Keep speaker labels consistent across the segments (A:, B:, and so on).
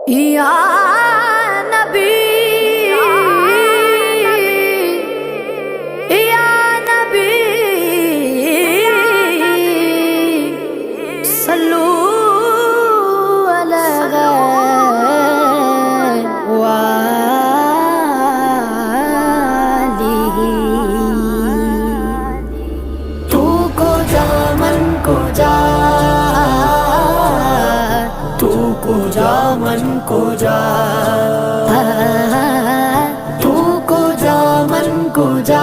A: یا نبی یا نبی صلو علیہ تو کو جا من کو جا تو کو جا من کو جا تو کو جا من کو جا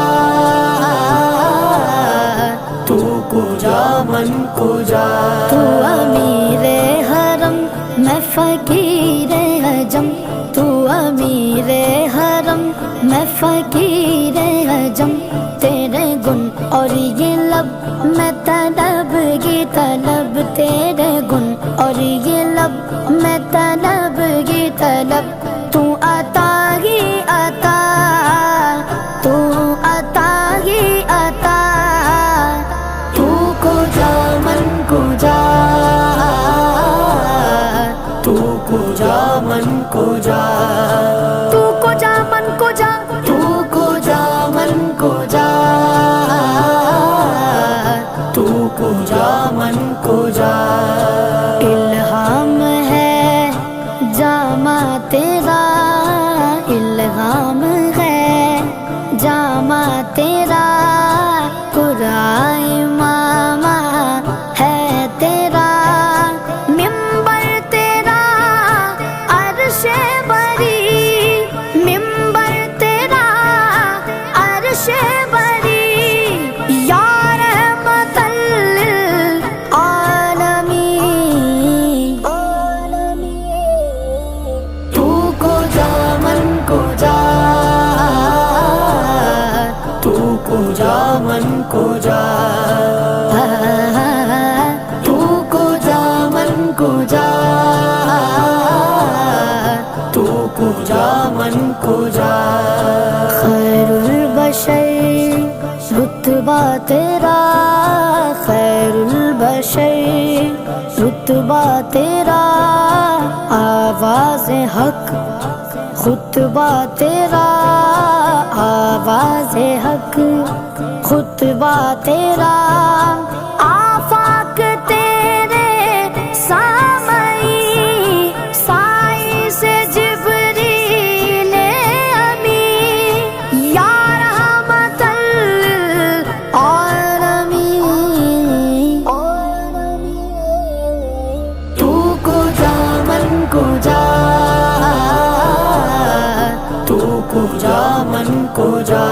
A: تو کو جا من کو جا تو امیر حرم میں فقیر عجم تو امیر حرم میں فقیر عجم تیرے گن اور یہ لب میں طلب کی طلب تیرے گن اور یہ لب میں طلب کی طلب تو عطا ہی عطا تو عطا ہی عطا تو کو جا من کو جا تو کو جا من کو جا تو کو جا من کو جا تو کو جا من کو جا تو کو جا من کو جا الہام ہے جامع تیرا الہام ہے جامع تیرا قرآن ماما ہے تیرا ممبر تیرا عرش بری ممبر تیرا عرش بری یا رحمت للعالمین تو کو جا من کو جا تو کو جا من کو جا تو کو جا من کو جا تو کو جا من کو جا خیر البشر رتبہ تیرا خیر البشر رتبہ تیرا آواز حق خطبہ تیرا آواز حق خطبہ تیرا آفاق تیرے سامعی سائی سے جبریل امین یا رحمت للعالمین تو کو جا من کو جا تو کو جا من کو جا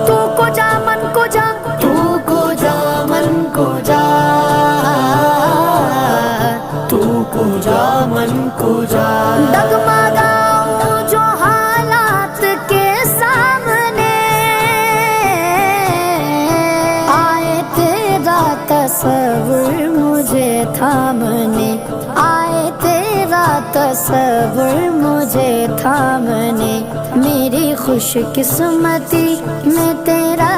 A: تو کو جا من کو جا تو کو جا من کو جا تو کو جا من کو جا ڈگمگاؤں جو حالات کے سامنے آئے تیرا تصور مجھے تھامنے آئے تیرا تصور مجھے تھامنے میری خوش قسمتی میں تیرا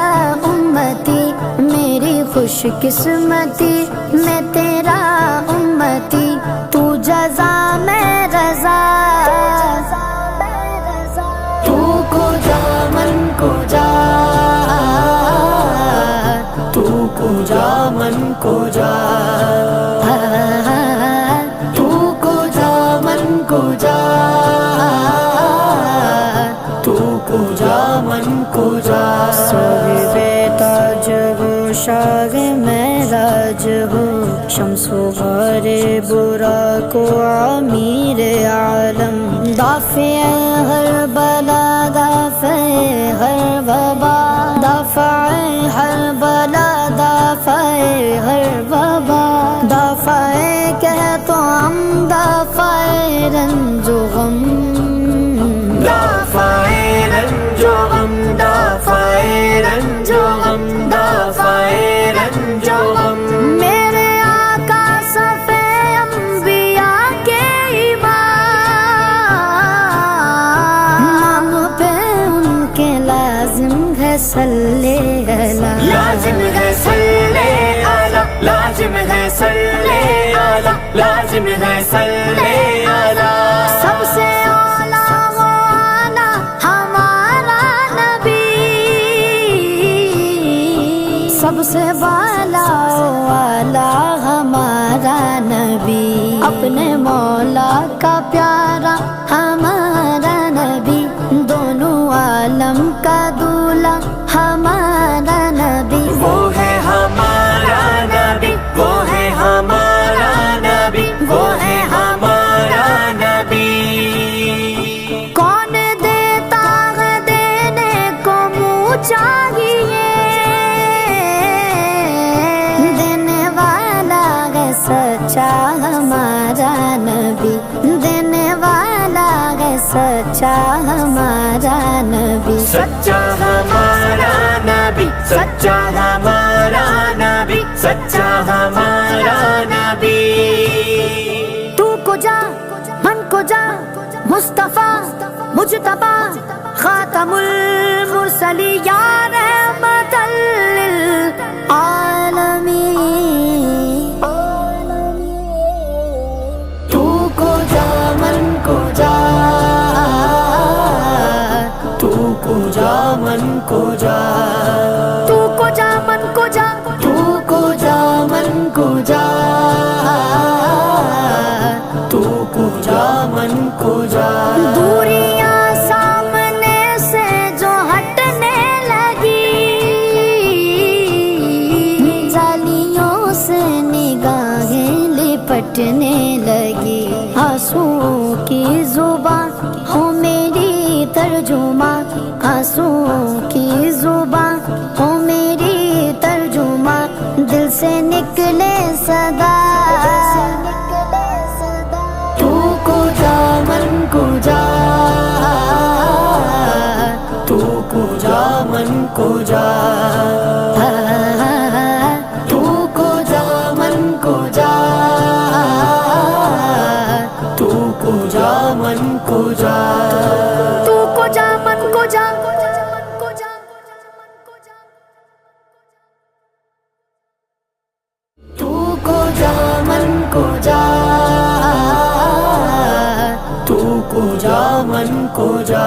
A: امتی میری خوش قسمتی میں تیرا امتی تو جزا میں رضا تو کو جا من کو جا تو کو جا من کو جا تو کو جا من کو جا تو کو جا من کو جا صاحب تاج ہو شاہ معراج ہو شمس و غار برا کو امیر عالم دافع ہر بلا دافع ہر وبا دافع ہر بلا دافع ہر وبا دافع کہہ تو ہم دافع رنج و غم دافع رنج و غم دافع رنج و غم دافع رنج و غم میرے آقا صفے انبیاء کے امام نام پہ ان کے لازم ہے صلی اللہ لازم ہے صلی اللہ لازم ہے صلی اللہ لازم ہے صلی اللہ سے بالا والا ہمارا نبی، اپنے مولا کا پیارا ہمارا نبی، دونوں عالم کا دولہا ہمارا نبی،
B: وہ ہے ہمارا نبی، وہ ہے ہمارا نبی، وہ ہے ہمارا نبی۔
A: کون دیتا ہے دینے کو منہ چاہیے، دینے والا ہے سچا ہمارا نبی، دینے والا ہے سچا ہمارا نبی،
B: سچا ہمارا نبی، سچا ہمارا نبی، سچا ہمارا نبی۔
A: تو کو جا من کو جا مصطفیٰ مجتبی خاتم المرسلین یا رحمت للعالمین، تو کو جا من کو جا،
B: تو کو جا من کو جا،
A: تو کو جا من کو جا،
B: تو کو جا من کو جا، تو کو جا من کو جا۔
A: دوریاں سامنے سے جو ہٹنے لگی، جالیوں سے نگاہیں لپٹنے لگی، آنسوؤں کی زبان ہو میری ترجمہ، آنسوؤں کی زبان ہو میری ترجمہ، دل سے نکلے صدا،
B: تو کو جا من کو جا، تو کو جا من کو جا، تو کو جا من کو جا، تو کو جا من کو جا،
A: تو کو جا من کو جا،
B: تو کو جا من کو جا، تو کو جا من کو جا،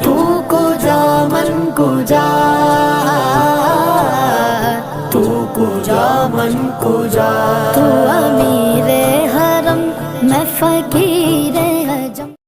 B: تو کو جا من کو جا،